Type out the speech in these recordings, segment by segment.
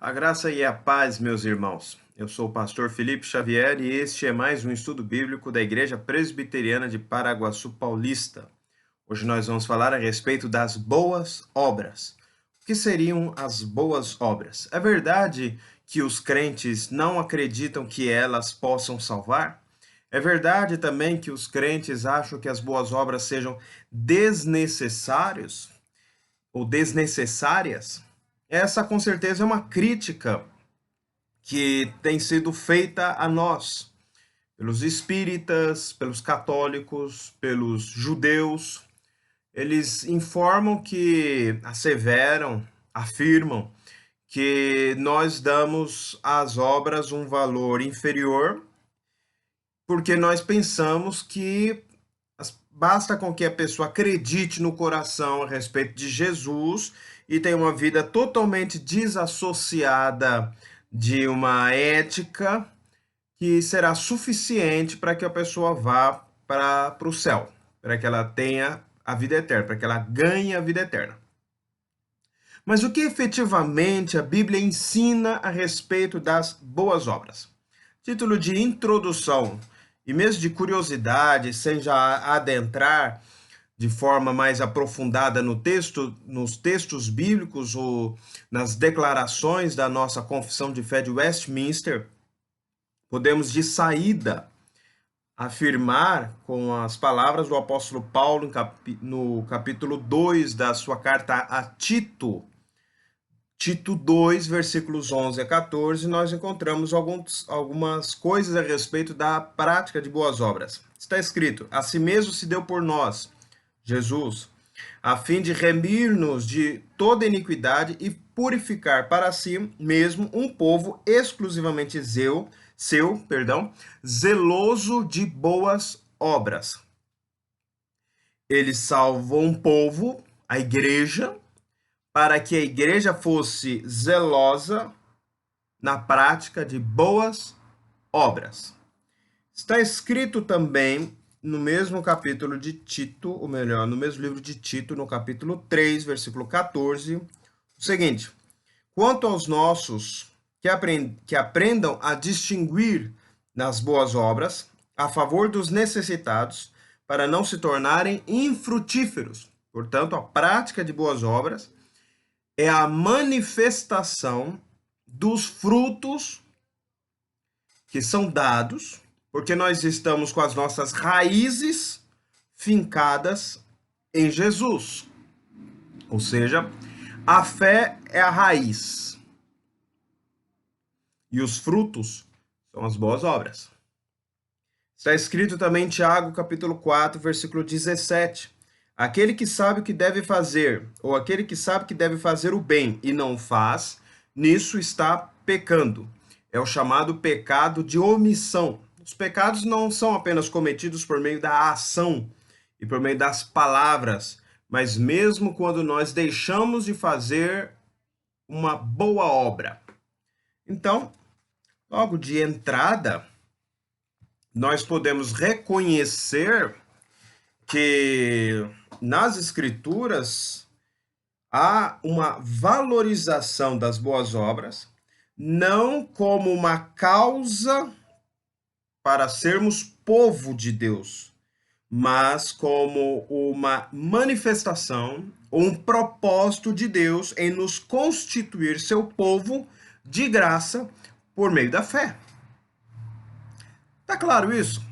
A graça e a paz, meus irmãos. Eu sou o pastor Felipe Xavier e este é mais um estudo bíblico da Igreja Presbiteriana de Paraguaçu Paulista. Hoje nós vamos falar a respeito das boas obras. O que seriam as boas obras? É verdade que os crentes não acreditam que elas possam salvar? É verdade também que os crentes acham que as boas obras sejam desnecessários ou desnecessárias? Essa com certeza é uma crítica que tem sido feita a nós, pelos espíritas, pelos católicos, pelos judeus. Eles informam que, asseveram, afirmam que nós damos às obras um valor inferior, porque nós pensamos que basta com que a pessoa acredite no coração a respeito de Jesus e tenha uma vida totalmente desassociada de uma ética que será suficiente para que a pessoa vá para o céu, para que ela tenha a vida eterna, para que ela ganhe a vida eterna. Mas o que efetivamente a Bíblia ensina a respeito das boas obras? Título de introdução e mesmo de curiosidade, sem já adentrar de forma mais aprofundada no texto, nos textos bíblicos ou nas declarações da nossa Confissão de Fé de Westminster, podemos de saída afirmar com as palavras do apóstolo Paulo no capítulo 2 da sua carta a Tito, Tito 2, versículos 11 a 14, nós encontramos algumas coisas a respeito da prática de boas obras. Está escrito: a si mesmo se deu por nós, Jesus, a fim de remir-nos de toda iniquidade e purificar para si mesmo um povo exclusivamente zeloso de boas obras. Ele salvou um povo, a igreja, para que a igreja fosse zelosa na prática de boas obras. Está escrito também no mesmo capítulo de Tito, ou melhor, no mesmo livro de Tito, no capítulo 3, versículo 14, o seguinte: quanto aos nossos que aprendam a distinguir nas boas obras, a favor dos necessitados, para não se tornarem infrutíferos. Portanto, a prática de boas obras é a manifestação dos frutos que são dados, porque nós estamos com as nossas raízes fincadas em Jesus. Ou seja, a fé é a raiz. E os frutos são as boas obras. Está escrito também em Tiago, capítulo 4, versículo 17. Aquele que sabe o que deve fazer, ou aquele que sabe que deve fazer o bem e não faz, nisso está pecando. É o chamado pecado de omissão. Os pecados não são apenas cometidos por meio da ação e por meio das palavras, mas mesmo quando nós deixamos de fazer uma boa obra. Então, logo de entrada, nós podemos reconhecer que nas Escrituras há uma valorização das boas obras, não como uma causa para sermos povo de Deus, mas como uma manifestação, um propósito de Deus em nos constituir seu povo de graça por meio da fé. Tá claro isso?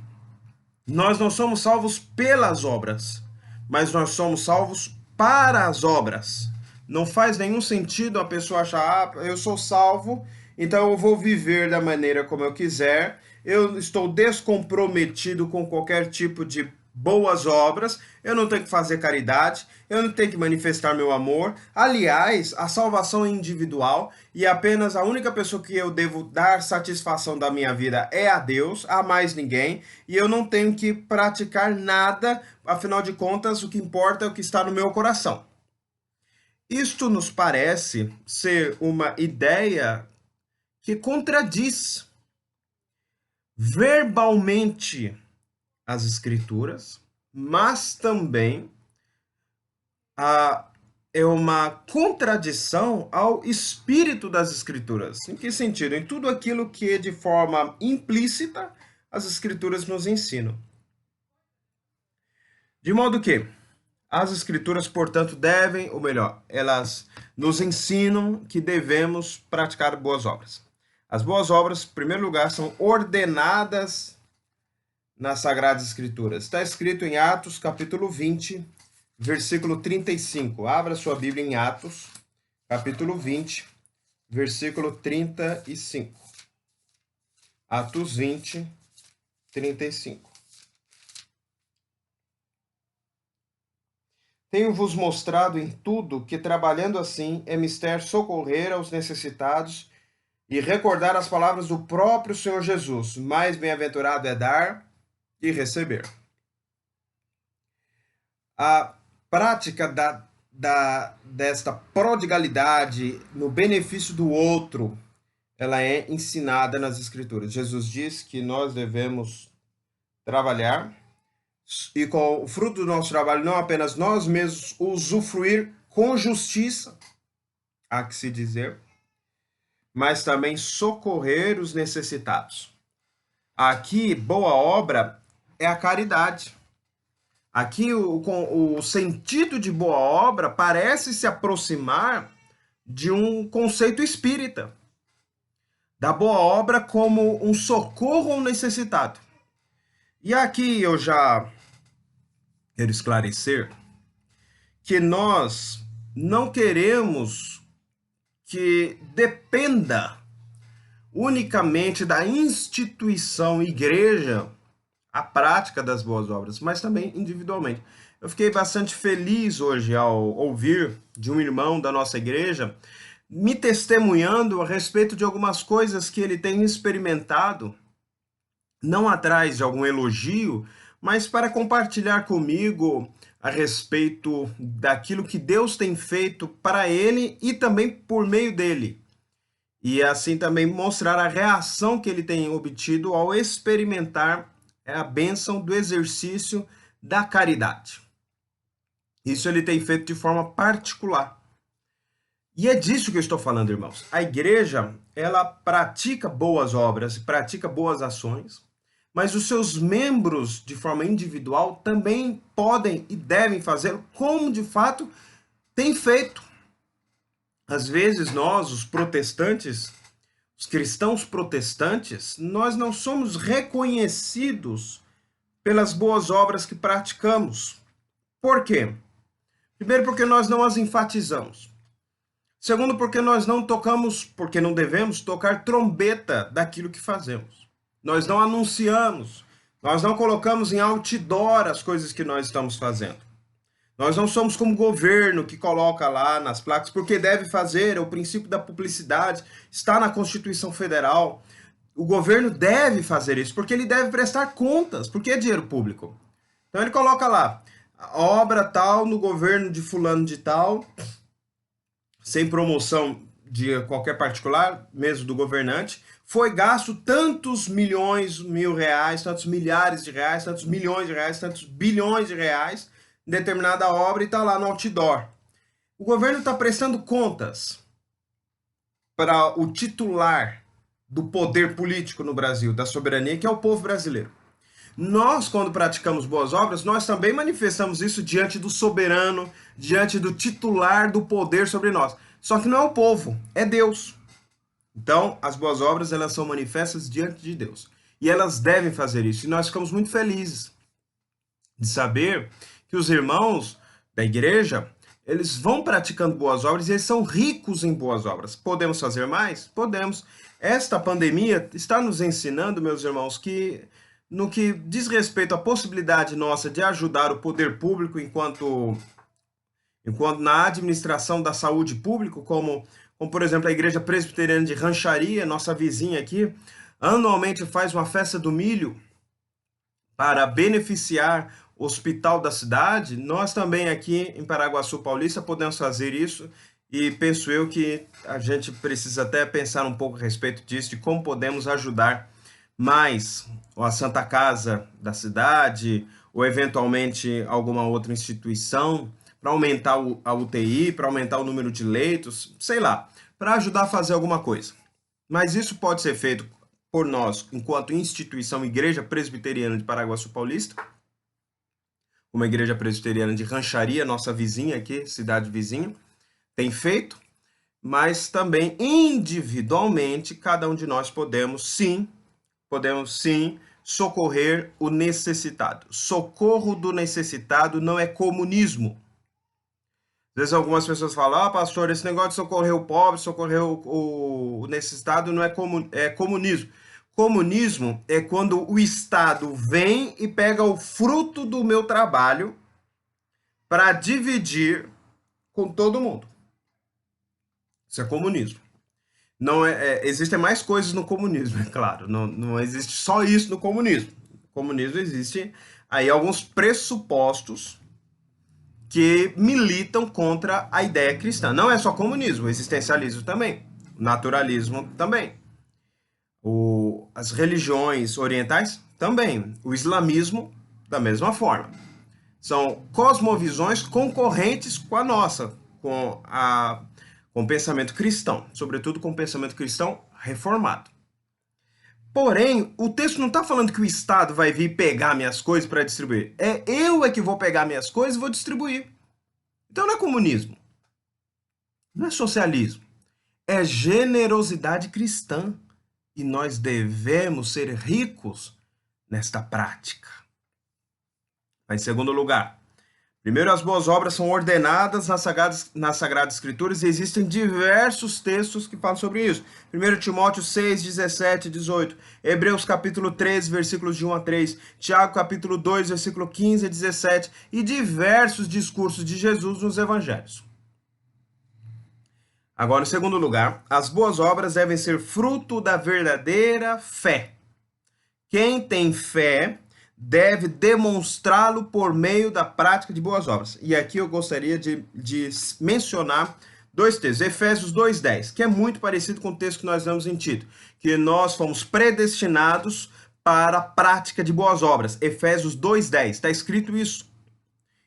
Nós não somos salvos pelas obras, mas nós somos salvos para as obras. Não faz nenhum sentido a pessoa achar, eu sou salvo, então eu vou viver da maneira como eu quiser, eu estou descomprometido com qualquer tipo de boas obras, eu não tenho que fazer caridade, eu não tenho que manifestar meu amor. Aliás, a salvação é individual e apenas a única pessoa que eu devo dar satisfação da minha vida é a Deus, a mais ninguém, e eu não tenho que praticar nada, afinal de contas, o que importa é o que está no meu coração. Isto nos parece ser uma ideia que contradiz verbalmente as Escrituras, mas também é uma contradição ao espírito das Escrituras. Em que sentido? Em tudo aquilo que de forma implícita as Escrituras nos ensinam. De modo que as Escrituras, portanto, devem, ou melhor, elas nos ensinam que devemos praticar boas obras. As boas obras, em primeiro lugar, são ordenadas nas Sagradas Escrituras. Está escrito em Atos, capítulo 20, versículo 35. Abra sua Bíblia em Atos, capítulo 20, versículo 35. Atos 20, 35. Tenho-vos mostrado em tudo que, trabalhando assim, é mister socorrer aos necessitados e recordar as palavras do próprio Senhor Jesus. Mais bem-aventurado é dar e receber. A prática desta prodigalidade no benefício do outro, ela é ensinada nas Escrituras. Jesus diz que nós devemos trabalhar e com o fruto do nosso trabalho, não apenas nós mesmos usufruir com justiça, há que se dizer, mas também socorrer os necessitados. Aqui, boa obra é a caridade. Aqui, o sentido de boa obra parece se aproximar de um conceito espírita, da boa obra como um socorro ao necessitado. E aqui eu já quero esclarecer que nós não queremos que dependa unicamente da instituição igreja a prática das boas obras, mas também individualmente. Eu fiquei bastante feliz hoje ao ouvir de um irmão da nossa igreja me testemunhando a respeito de algumas coisas que ele tem experimentado, não atrás de algum elogio, mas para compartilhar comigo a respeito daquilo que Deus tem feito para ele e também por meio dele. E assim também mostrar a reação que ele tem obtido ao experimentar a bênção do exercício da caridade. Isso ele tem feito de forma particular. E é disso que eu estou falando, irmãos. A igreja, ela pratica boas obras, pratica boas ações, mas os seus membros, de forma individual, também podem e devem fazê-lo, como de fato tem feito. Às vezes nós, os protestantes, os cristãos protestantes, nós não somos reconhecidos pelas boas obras que praticamos. Por quê? Primeiro, porque nós não as enfatizamos. Segundo, porque nós não tocamos, porque não devemos tocar trombeta daquilo que fazemos. Nós não anunciamos, nós não colocamos em outdoor as coisas que nós estamos fazendo. Nós não somos como o governo que coloca lá nas placas, porque deve fazer, é o princípio da publicidade, está na Constituição Federal. O governo deve fazer isso, porque ele deve prestar contas, porque é dinheiro público. Então ele coloca lá, obra tal no governo de fulano de tal, sem promoção de qualquer particular, mesmo do governante, foi gasto tantos milhões, mil reais, tantos milhares de reais, tantos milhões de reais, tantos bilhões de reais, em determinada obra e está lá no outdoor. O governo está prestando contas para o titular do poder político no Brasil, da soberania, que é o povo brasileiro. Nós, quando praticamos boas obras, nós também manifestamos isso diante do soberano, diante do titular do poder sobre nós. Só que não é o povo, é Deus. Então, as boas obras, elas são manifestas diante de Deus. E elas devem fazer isso. E nós ficamos muito felizes de saber que os irmãos da igreja, eles vão praticando boas obras e eles são ricos em boas obras. Podemos fazer mais? Podemos. Esta pandemia está nos ensinando, meus irmãos, que no que diz respeito à possibilidade nossa de ajudar o poder público enquanto na administração da saúde pública, como por exemplo a Igreja Presbiteriana de Rancharia, nossa vizinha aqui, anualmente faz uma festa do milho para beneficiar o hospital da cidade. Nós também aqui em Paraguaçu Paulista podemos fazer isso e penso eu que a gente precisa até pensar um pouco a respeito disso, de como podemos ajudar mais a Santa Casa da cidade ou eventualmente alguma outra instituição para aumentar a UTI, para aumentar o número de leitos, sei lá, para ajudar a fazer alguma coisa. Mas isso pode ser feito por nós, enquanto instituição Igreja Presbiteriana de Paraguaçu Paulista, uma igreja presbiteriana de Rancharia, nossa vizinha aqui, cidade vizinha, tem feito, mas também individualmente, cada um de nós podemos sim socorrer o necessitado. Socorro do necessitado não é comunismo. Às vezes algumas pessoas falam, pastor, esse negócio de socorrer o pobre, socorrer o necessitado não é, é comunismo. Comunismo é quando o Estado vem e pega o fruto do meu trabalho para dividir com todo mundo. Isso é comunismo. Não existem mais coisas no comunismo, é claro. Não existe só isso no comunismo. No comunismo existe aí alguns pressupostos que militam contra a ideia cristã. Não é só comunismo, o existencialismo também, o naturalismo também, as religiões orientais também, o islamismo da mesma forma. São cosmovisões concorrentes com a nossa, com o pensamento cristão, sobretudo com o pensamento cristão reformado. Porém, o texto não está falando que o Estado vai vir pegar minhas coisas para distribuir. Eu que vou pegar minhas coisas e vou distribuir. Então não é comunismo, não é socialismo, é generosidade cristã. E nós devemos ser ricos nesta prática. Mas, em segundo lugar, primeiro, as boas obras são ordenadas nas Sagradas Escrituras e existem diversos textos que falam sobre isso. 1 Timóteo 6, 17 e 18, Hebreus capítulo 13, versículos de 1 a 3, Tiago capítulo 2, versículo 15 a 17 e diversos discursos de Jesus nos evangelhos. Agora, em segundo lugar, as boas obras devem ser fruto da verdadeira fé. Quem tem fé deve demonstrá-lo por meio da prática de boas obras. E aqui eu gostaria de mencionar dois textos. Efésios 2:10, que é muito parecido com o texto que nós lemos em Tito, que nós fomos predestinados para a prática de boas obras. Efésios 2:10, está escrito isso.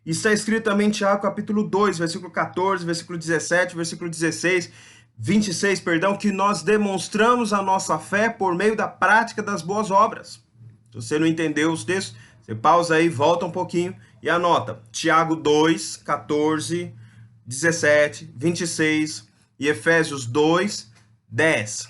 E está escrito também em Tiago capítulo 2, versículo 14, versículo 17, versículo 16, 26, perdão, que nós demonstramos a nossa fé por meio da prática das boas obras. Se você não entendeu os textos, você pausa aí, volta um pouquinho e anota. Tiago 2, 14, 17, 26 e Efésios 2, 10.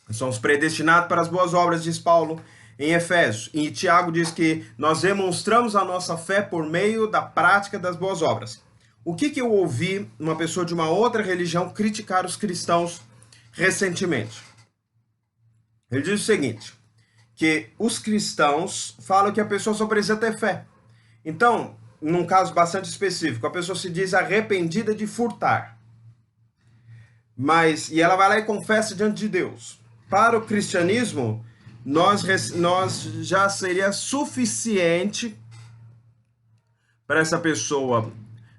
Nós somos predestinados para as boas obras, diz Paulo em Efésios. E Tiago diz que nós demonstramos a nossa fé por meio da prática das boas obras. O que eu ouvi uma pessoa de uma outra religião criticar os cristãos recentemente? Ele diz o seguinte, que os cristãos falam que a pessoa só precisa ter fé. Então, num caso bastante específico, a pessoa se diz arrependida de furtar. E ela vai lá e confessa diante de Deus. Para o cristianismo, nós já seria suficiente para essa pessoa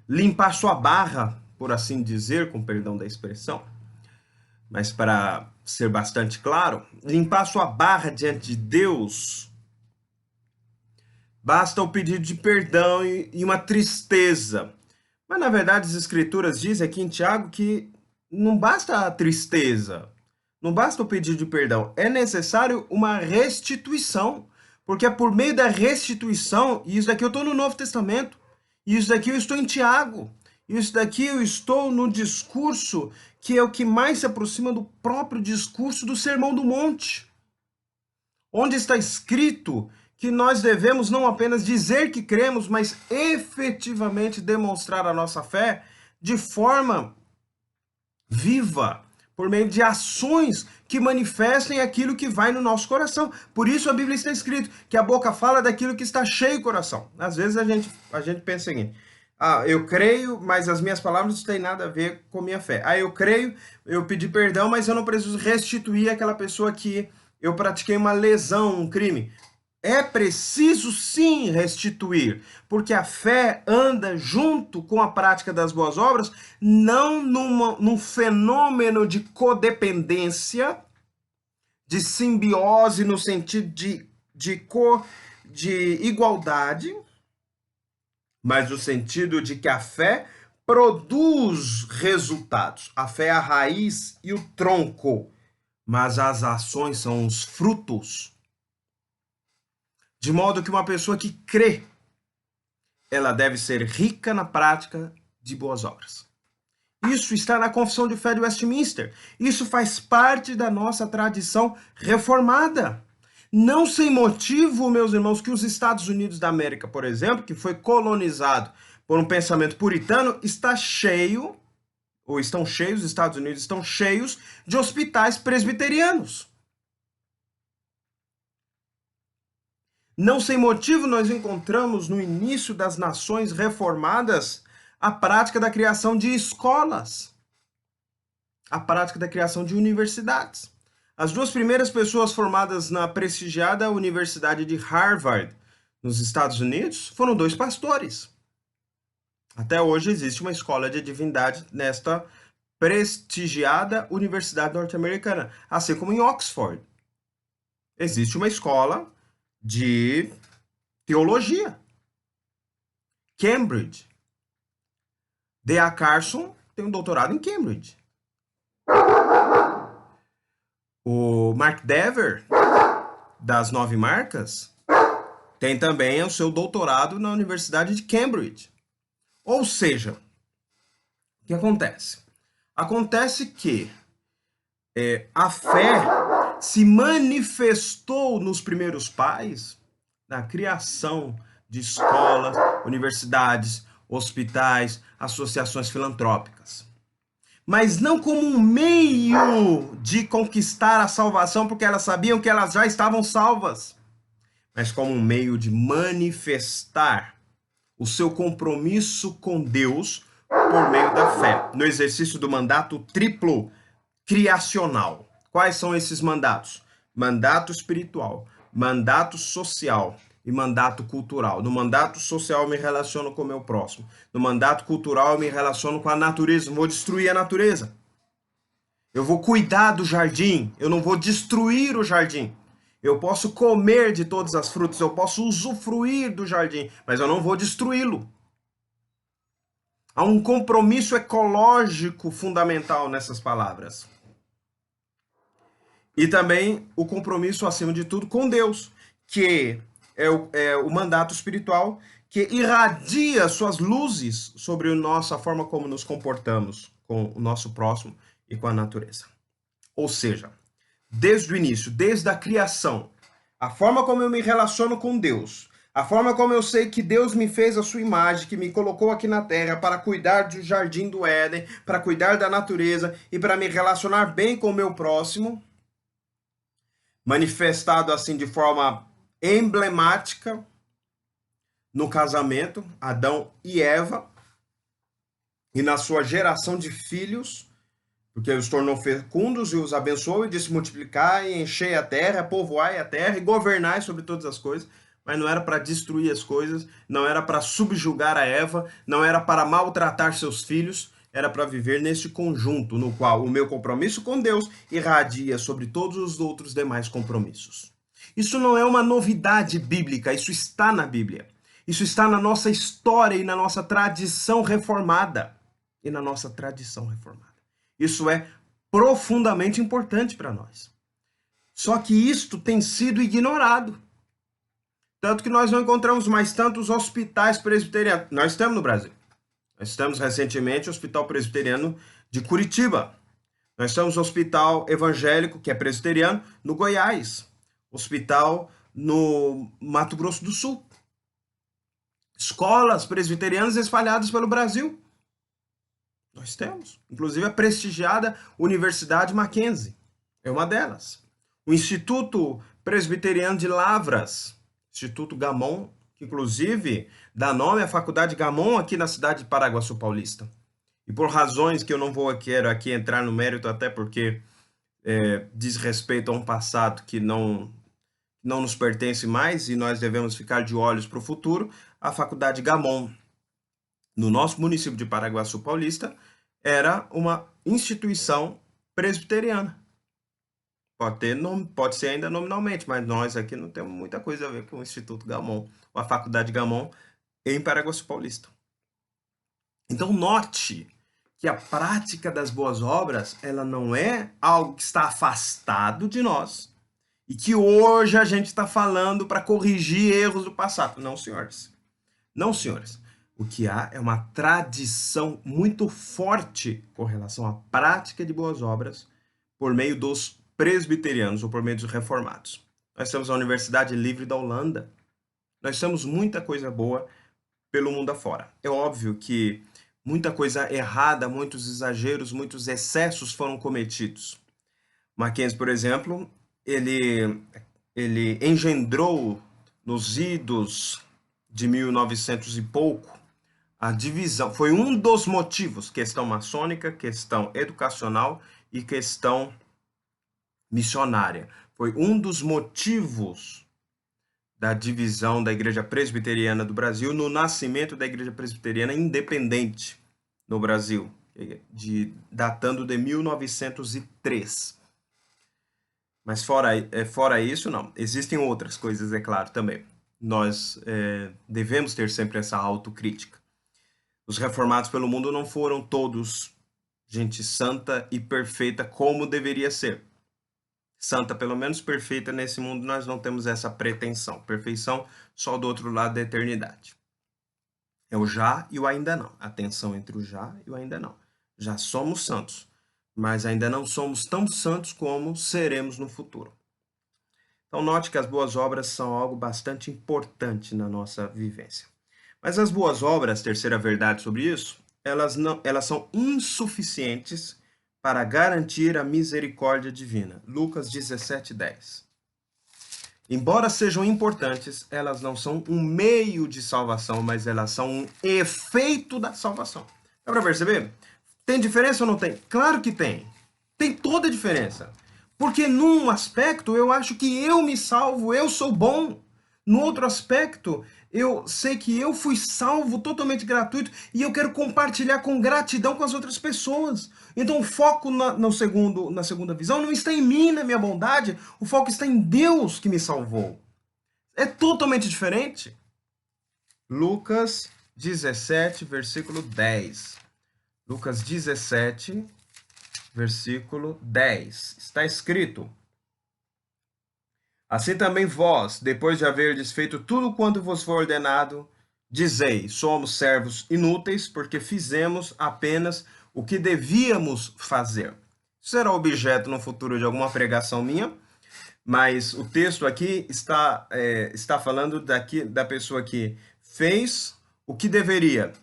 limpar sua barra, por assim dizer, com perdão da expressão, mas para ser bastante claro, limpar sua barra diante de Deus, basta o pedido de perdão e uma tristeza. Mas na verdade as escrituras dizem aqui em Tiago que não basta a tristeza, não basta o pedido de perdão, é necessário uma restituição, porque é por meio da restituição, e isso daqui eu estou no Novo Testamento, e isso daqui eu estou em Tiago, isso daqui eu estou no discurso que é o que mais se aproxima do próprio discurso do Sermão do Monte, onde está escrito que nós devemos não apenas dizer que cremos, mas efetivamente demonstrar a nossa fé de forma viva, por meio de ações que manifestem aquilo que vai no nosso coração. Por isso a Bíblia está escrito que a boca fala daquilo que está cheio o coração. Às vezes a gente pensa o seguinte, eu creio, mas as minhas palavras não têm nada a ver com minha fé. Eu creio, eu pedi perdão, mas eu não preciso restituir aquela pessoa que eu pratiquei uma lesão, um crime. É preciso sim restituir, porque a fé anda junto com a prática das boas obras, não num fenômeno de codependência, de simbiose no sentido de igualdade, mas no sentido de que a fé produz resultados. A fé é a raiz e o tronco, mas as ações são os frutos. De modo que uma pessoa que crê, ela deve ser rica na prática de boas obras. Isso está na Confissão de Fé de Westminster. Isso faz parte da nossa tradição reformada. Não sem motivo, meus irmãos, que os Estados Unidos da América, por exemplo, que foi colonizado por um pensamento puritano, está cheio, ou estão cheios, os Estados Unidos estão cheios de hospitais presbiterianos. Não sem motivo, nós encontramos no início das nações reformadas a prática da criação de escolas, a prática da criação de universidades. As duas primeiras pessoas formadas na prestigiada Universidade de Harvard, nos Estados Unidos, foram dois pastores. Até hoje existe uma escola de divindade nesta prestigiada universidade norte-americana, assim como em Oxford. Existe uma escola de teologia. Cambridge. D.A. Carson tem um doutorado em Cambridge. O Mark Dever, das 9 marcas, tem também o seu doutorado na Universidade de Cambridge. Ou seja, o que acontece? Acontece que a fé se manifestou nos primeiros pais na criação de escolas, universidades, hospitais, associações filantrópicas. Mas não como um meio de conquistar a salvação, porque elas sabiam que elas já estavam salvas, mas como um meio de manifestar o seu compromisso com Deus por meio da fé, no exercício do mandato triplo criacional. Quais são esses mandatos? Mandato espiritual, mandato social e mandato cultural. No mandato social eu me relaciono com o meu próximo. No mandato cultural eu me relaciono com a natureza. Não vou destruir a natureza. Eu vou cuidar do jardim. Eu não vou destruir o jardim. Eu posso comer de todas as frutas. Eu posso usufruir do jardim. Mas eu não vou destruí-lo. Há um compromisso ecológico fundamental nessas palavras. E também o compromisso, acima de tudo, com Deus, que é o mandato espiritual que irradia suas luzes sobre a nossa forma como nos comportamos com o nosso próximo e com a natureza. Ou seja, desde o início, desde a criação, a forma como eu me relaciono com Deus, a forma como eu sei que Deus me fez a sua imagem, que me colocou aqui na terra para cuidar do jardim do Éden, para cuidar da natureza e para me relacionar bem com o meu próximo, manifestado assim de forma emblemática no casamento, Adão e Eva, e na sua geração de filhos, porque os tornou fecundos e os abençoou e disse multiplicar e encher a terra, povoar a terra e governar sobre todas as coisas. Mas não era para destruir as coisas, não era para subjugar a Eva, não era para maltratar seus filhos, era para viver neste conjunto no qual o meu compromisso com Deus irradia sobre todos os outros demais compromissos. Isso não é uma novidade bíblica, isso está na Bíblia. Isso está na nossa história e na nossa tradição reformada. E na nossa tradição reformada. Isso é profundamente importante para nós. Só que isto tem sido ignorado. Tanto que nós não encontramos mais tantos hospitais presbiterianos. Nós estamos no Brasil. Nós estamos recentemente no Hospital Presbiteriano de Curitiba. Nós estamos no Hospital Evangélico, que é presbiteriano, no Goiás. Hospital no Mato Grosso do Sul. Escolas presbiterianas espalhadas pelo Brasil. Nós temos. Inclusive a prestigiada Universidade Mackenzie é uma delas. O Instituto Presbiteriano de Lavras, Instituto Gamon, que inclusive dá nome à Faculdade Gamon aqui na cidade de Paraguaçu Paulista. E por razões que eu não quero aqui entrar no mérito, até porque diz respeito a um passado que não nos pertence mais e nós devemos ficar de olhos para o futuro, a Faculdade Gamon, no nosso município de Paraguaçu Paulista, era uma instituição presbiteriana. Pode ser ainda nominalmente, mas nós aqui não temos muita coisa a ver com o Instituto Gamon, ou a Faculdade Gamon, em Paraguaçu Paulista. Então, note que a prática das boas obras, ela não é algo que está afastado de nós e que hoje a gente está falando para corrigir erros do passado. Não, senhores. Não, senhores. O que há é uma tradição muito forte com relação à prática de boas obras por meio dos presbiterianos ou por meio dos reformados. Nós temos a Universidade Livre da Holanda. Nós temos muita coisa boa pelo mundo afora. É óbvio que muita coisa errada, muitos exageros, muitos excessos foram cometidos. Mackenzie, por exemplo, ele engendrou nos idos de 1900 e pouco a divisão. Foi um dos motivos, questão maçônica, questão educacional e questão missionária. Foi um dos motivos da divisão da Igreja Presbiteriana do Brasil no nascimento da Igreja Presbiteriana Independente no Brasil, datando de 1903. Mas fora isso, não. Existem outras coisas, é claro, também. Nós devemos ter sempre essa autocrítica. Os reformados pelo mundo não foram todos gente santa e perfeita como deveria ser. Santa, pelo menos perfeita nesse mundo, nós não temos essa pretensão. Perfeição só do outro lado da eternidade. É o já e o ainda não. A tensão entre o já e o ainda não. Já somos santos, mas ainda não somos tão santos como seremos no futuro. Então note que as boas obras são algo bastante importante na nossa vivência. Mas as boas obras, terceira verdade sobre isso, elas são insuficientes para garantir a misericórdia divina. Lucas 17:10. Embora sejam importantes, elas não são um meio de salvação, mas elas são um efeito da salvação. Dá para perceber? Tem diferença ou não tem? Claro que tem. Tem toda a diferença. Porque num aspecto eu acho que eu me salvo, eu sou bom. No outro aspecto, eu sei que eu fui salvo totalmente gratuito e eu quero compartilhar com gratidão com as outras pessoas. Então o foco na segunda visão não está em mim, na minha bondade, o foco está em Deus que me salvou. É totalmente diferente. Lucas 17, versículo 10. Lucas 17, versículo 10. Está escrito: assim também vós, depois de haverdes feito tudo quanto vos for ordenado, dizei, somos servos inúteis, porque fizemos apenas o que devíamos fazer. Isso será objeto no futuro de alguma pregação minha, mas o texto aqui está falando da pessoa que fez o que deveria.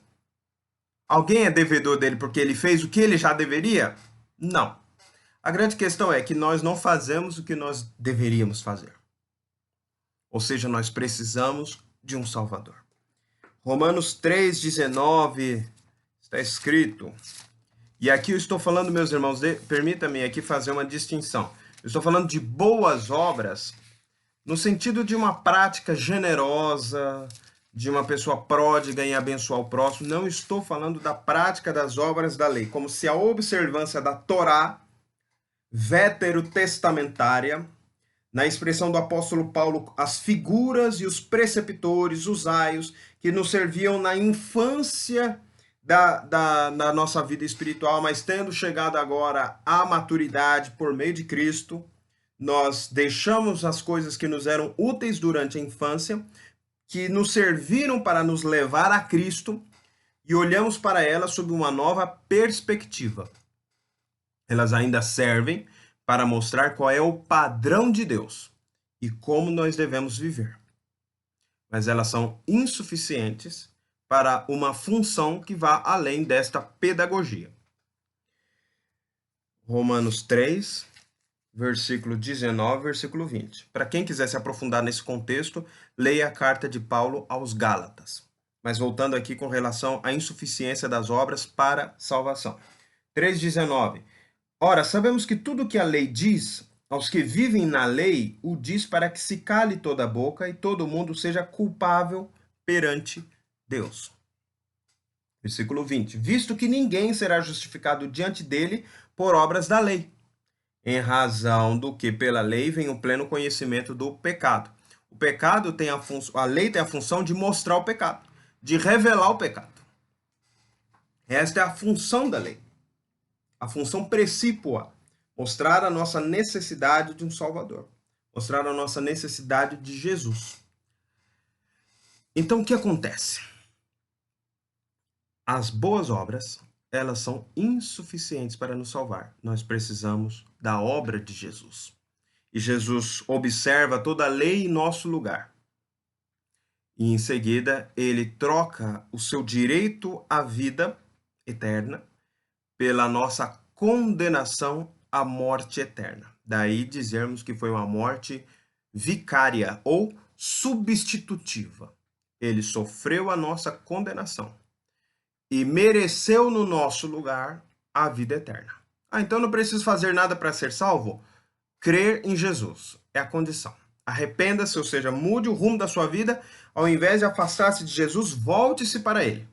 Alguém é devedor dele porque ele fez o que ele já deveria? Não. A grande questão é que nós não fazemos o que nós deveríamos fazer. Ou seja, nós precisamos de um Salvador. Romanos 3,19 está escrito. E aqui eu estou falando, meus irmãos, permita-me aqui fazer uma distinção. Eu estou falando de boas obras no sentido de uma prática generosa, de uma pessoa pródiga em abençoar o próximo. Não estou falando da prática das obras da lei, como se a observância da Torá veterotestamentária, na expressão do apóstolo Paulo, as figuras e os preceptores, os aios, que nos serviam na infância da nossa vida espiritual, mas tendo chegado agora à maturidade por meio de Cristo, nós deixamos as coisas que nos eram úteis durante a infância, que nos serviram para nos levar a Cristo, e olhamos para elas sob uma nova perspectiva. Elas ainda servem para mostrar qual é o padrão de Deus e como nós devemos viver. Mas elas são insuficientes para uma função que vá além desta pedagogia. Romanos 3, versículo 19, versículo 20. Para quem quiser se aprofundar nesse contexto, leia a carta de Paulo aos Gálatas. Mas voltando aqui com relação à insuficiência das obras para salvação. 3,19. Ora, sabemos que tudo que a lei diz, aos que vivem na lei, o diz para que se cale toda a boca e todo mundo seja culpável perante Deus. Versículo 20. Visto que ninguém será justificado diante dele por obras da lei, em razão do que pela lei vem o pleno conhecimento do pecado. O pecado tem a lei tem a função de mostrar o pecado. de revelar o pecado. Esta é a função da lei, a função precípua, mostrar a nossa necessidade de um Salvador, mostrar a nossa necessidade de Jesus. Então, o que acontece? As boas obras, elas são insuficientes para nos salvar. Nós precisamos da obra de Jesus. E Jesus observa toda a lei em nosso lugar. E em seguida, ele troca o seu direito à vida eterna pela nossa condenação à morte eterna. Daí dizermos que foi uma morte vicária ou substitutiva. Ele sofreu a nossa condenação e mereceu no nosso lugar a vida eterna. Então não preciso fazer nada para ser salvo? Crer em Jesus é a condição. Arrependa-se, ou seja, mude o rumo da sua vida. Ao invés de afastar-se de Jesus, volte-se para ele.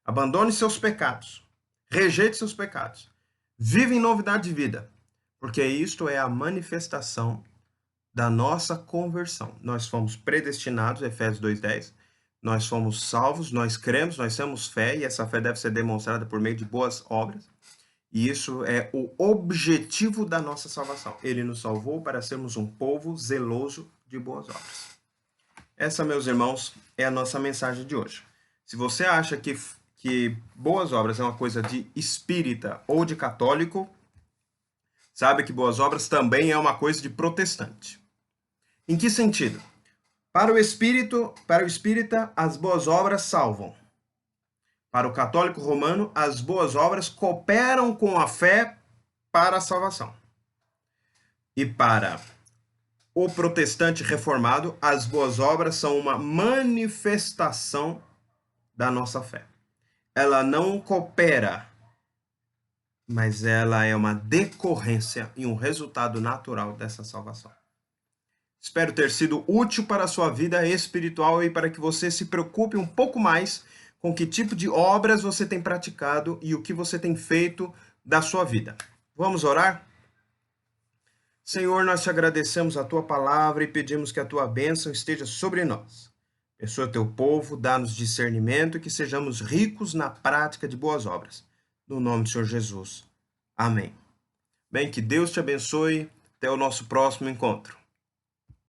Abandone seus pecados. Rejeite seus pecados. Viva em novidade de vida. Porque isto é a manifestação da nossa conversão. Nós fomos predestinados, Efésios 2:10. Nós fomos salvos, nós cremos, nós temos fé, e essa fé deve ser demonstrada por meio de boas obras. E isso é o objetivo da nossa salvação. Ele nos salvou para sermos um povo zeloso de boas obras. Essa, meus irmãos, é a nossa mensagem de hoje. Se você acha que boas obras é uma coisa de espírita ou de católico, sabe que boas obras também é uma coisa de protestante. Em que sentido? Para o espírita, as boas obras salvam. Para o católico romano, as boas obras cooperam com a fé para a salvação. E para o protestante reformado, as boas obras são uma manifestação da nossa fé. Ela não coopera, mas ela é uma decorrência e um resultado natural dessa salvação. Espero ter sido útil para a sua vida espiritual e para que você se preocupe um pouco mais com que tipo de obras você tem praticado e o que você tem feito da sua vida. Vamos orar? Senhor, nós te agradecemos a tua palavra e pedimos que a tua bênção esteja sobre nós. Abençoa teu povo, dá-nos discernimento e que sejamos ricos na prática de boas obras. No nome do Senhor Jesus. Amém. Bem, que Deus te abençoe. Até o nosso próximo encontro.